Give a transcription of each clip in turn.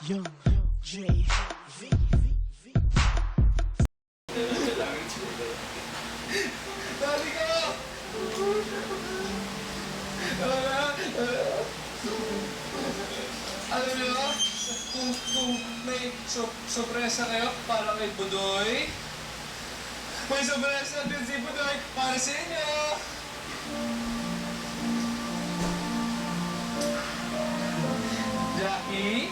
Young J. Dali ka! Alam niyo, kung may sorpresa kayo para kay Budoy, may sorpresa din si Budoy para sa inyo! Jackie?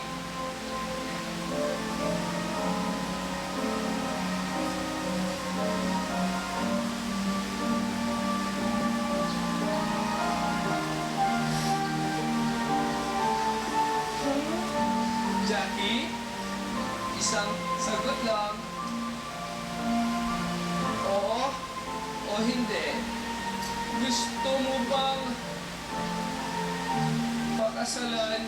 Jackie? Isang sagot lang. Oo o hindi. Gusto mo bang pakasalan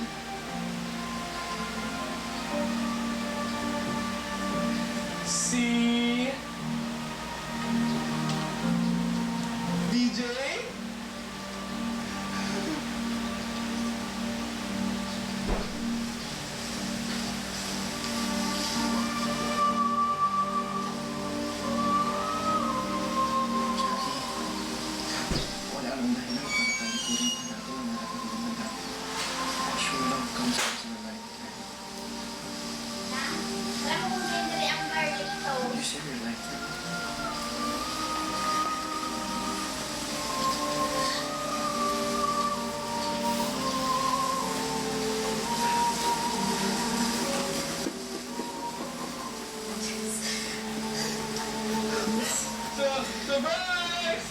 si DJ? Wala nang dahilan para talikurin pa natin ang nararamdaman natin. Sure love comes once in a lifetime. Wala ko kung gender ang bar dito. You said your lifetime. Surprise!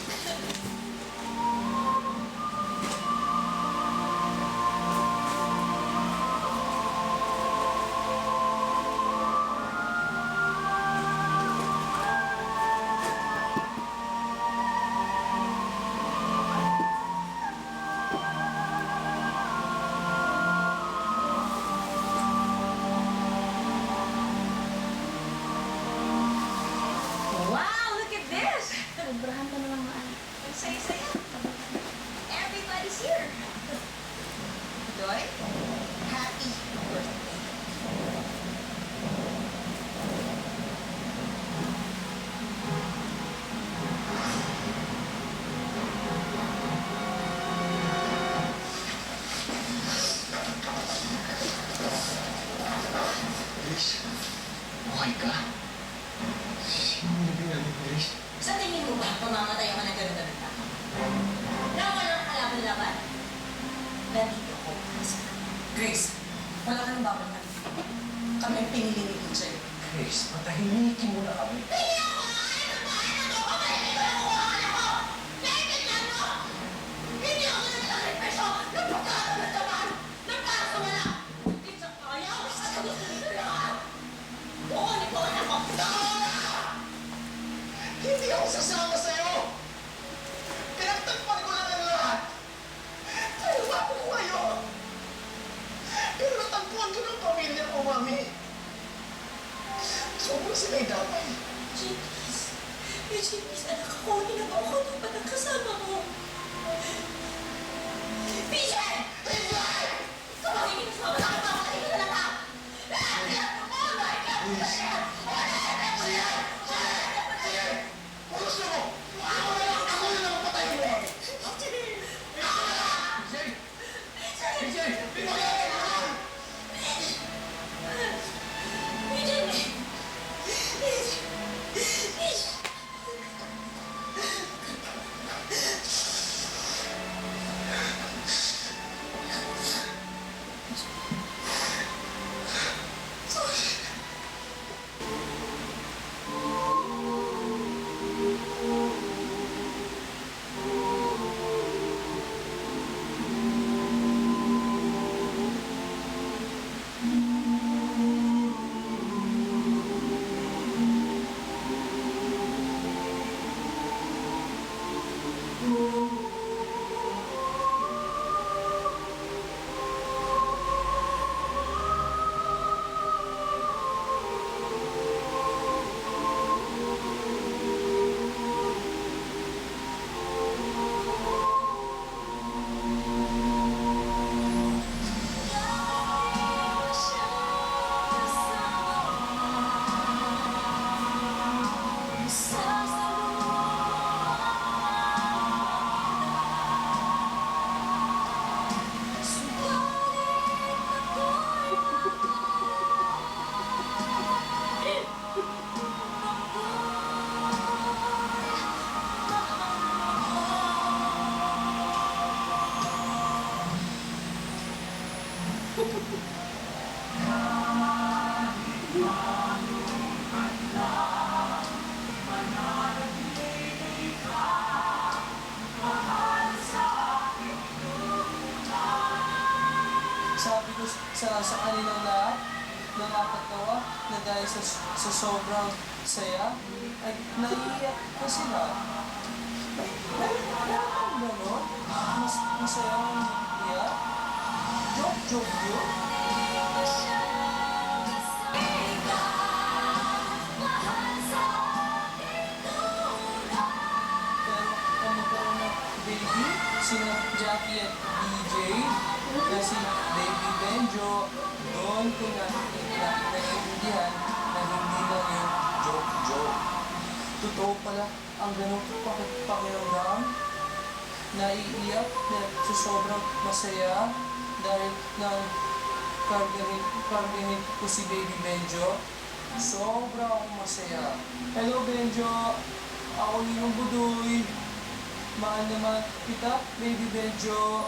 Wow, look at this! Sobrahan ka naman mga anak. Ang saya-saya. Everybody's here. Doy, happy birthday. Grace, buhay ka? Sino nabingan mo, Grace? Sa tingin mo ba, mamamatay ako ng ganun-ganun na? Na walang kalaban-laban? Nandito ako para sa Grace, wala ka nang babalikan. Kami ang pinili ni DJ. Grace, patahimikin mo na kami. Hindi ako! Ano ba? Ano ko? Hindi ko nakuha ako! Naiintindihan mo! Hindi ako nagsacrifice ng pagkakaroon ng para sa wala! Hindi sa kaya ako sa gusto nito lahat! Bukunin ako! Hindi ako sasama sa'yo! Pinagtagpan ko lang ang lahat! Taluwa ko kayo! Pero natagpuan ko ng pamilya ko, Mami! Sobrang sila'y damay. Jeepis! Jeepis, anak ako, hinabaw ko na ba ng kasama mo? PJ! PJ! Kamangingin mo ba sa akin? Hindi ka na lang ha! Oh my God! Kung gusto mo, ako na lang ang patayin mo, Mami! PJ! Sabi ko sa kanilang lahat, nakakatawa na dahil sa sobrang saya, ay naiiyak na sila. Meron gano'n? Masaya ang iiyak? Joke yun? Pero kung magkaroon ng baby, sina Jackie at DJ, na si Baby Benjo, doon ko naiintindihan na hindi lang yung joke. Totoo pala ang ganong pakiramdam. Naiiyak na sa sobrang masaya dahil nang kargahin ko si Baby Benjo. Sobrang masaya. Hello Benjo! Ako yung Budoy. Mahal naman kita, Baby Benjo.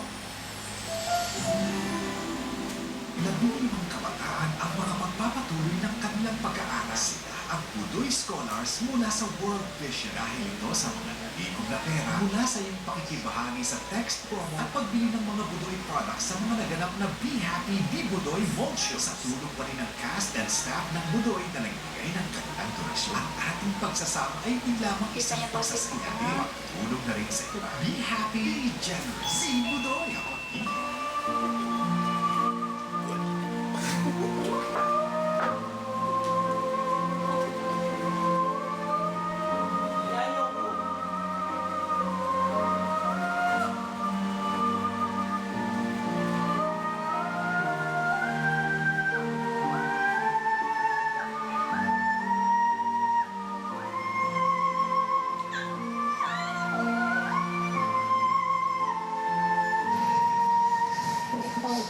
Nagbulimang kabataan ang mga magpapatuloy ng kanilang pag-aaral. Sila ang Budoy Scholars mula sa World Vision dahil ito sa mga nabigong na pera mula sa iyong pakikibahagi sa text promo at pagbili ng mga Budoy products sa mga naganap na Be Happy Be Budoy Mall Show. Sa tulong pa rin ng cast and staff ng Budoy na nagbigay ng kanilang donasyon. Ang ating pagsasama ay di lamang isang pagsasaya, magtulong na rin sa iba. Be happy, be generous. Si Budoy ako.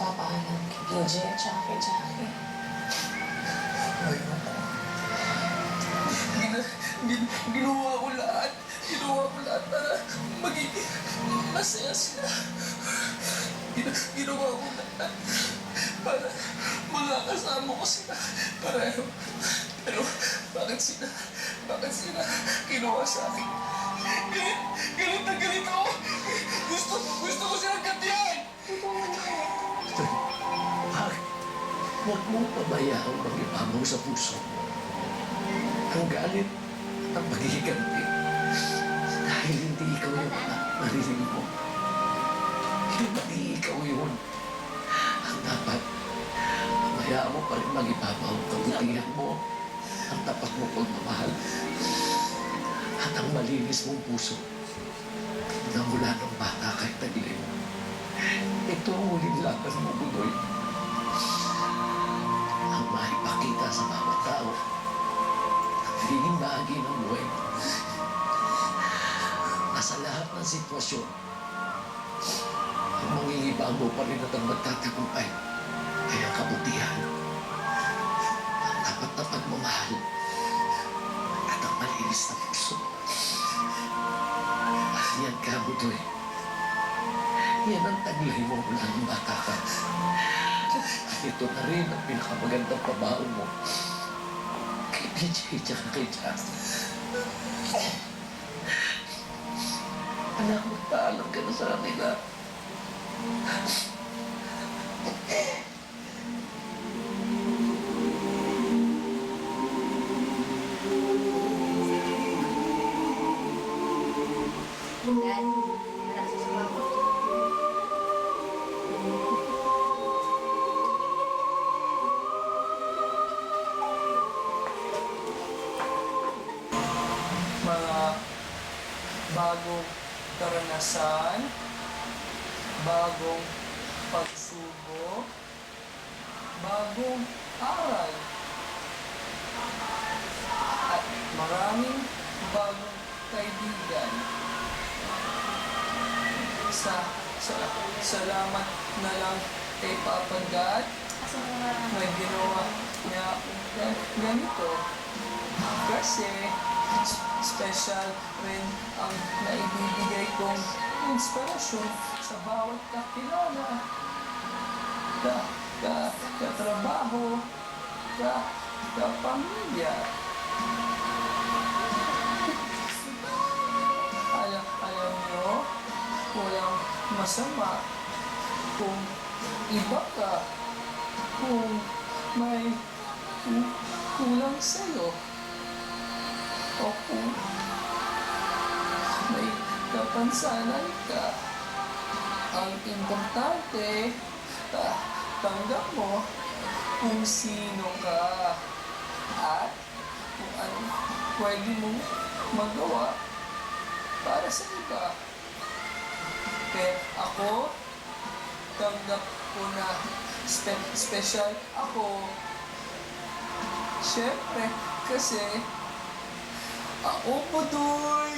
Papaalam kay PJ at saka kay Jackie. Ayoko. Ginawa ko lahat. Para maging masaya sila. Ginawa ko lahat para makakasama ko sila. Pero bakit sila ginawa sa akin? Galit na galit ako. Gusto ko silang gantihan. Huwag mong pabayaang mag-ipabaw sa puso mo. Ang galit at ang paghihiganti. Dahil hindi ikaw yung marinig mo. Hindi ikaw yun. Ang dapat, pabayaan mo pa rin mag-ipabaw ang kabutihan mo, ang tapat mo pagmamahal, at ang malinis mong puso na mula ng bata kahit taglim. Ito ang huling laban mo, Budoy. Ang maipakita sa bawat tao na nagiging bahagi ng buhay mo. Na sa lahat ng sitwasyon, ang mangingibago pa rin at ang magtatagumpay ay ang kabutihan, ang tapat na pagmamahal, at ang malinis na puso. Yan ka, Budoy. Yan ang taglay mo mula ng bata ka. At ito na rin ang pinakamagandang pabaon mo kay PJ at kay Jack. Anak, magpaalam ka na sa kanila. Dad, anak sa sumagot. Mga bagong karanasan, bagong pagsubok, bagong aral, at maraming bagong kaibigan. Salamat na lang kay Papa God na ginawa niya ganito. Kasi special rin ang naibibigay kong inspirasyon sa bawat kakilala. trabaho, kapamilya. Alam nyo, walang masama kung iba ka, kung may kulang sa'yo, o kung may kapansanan ka. Ang importante, tanggap mo kung sino ka at kung ano pwede mong magawa para sa iba. Kaya ako, tanggap ko na special ako. Siyempre, kasi ako, Budoy!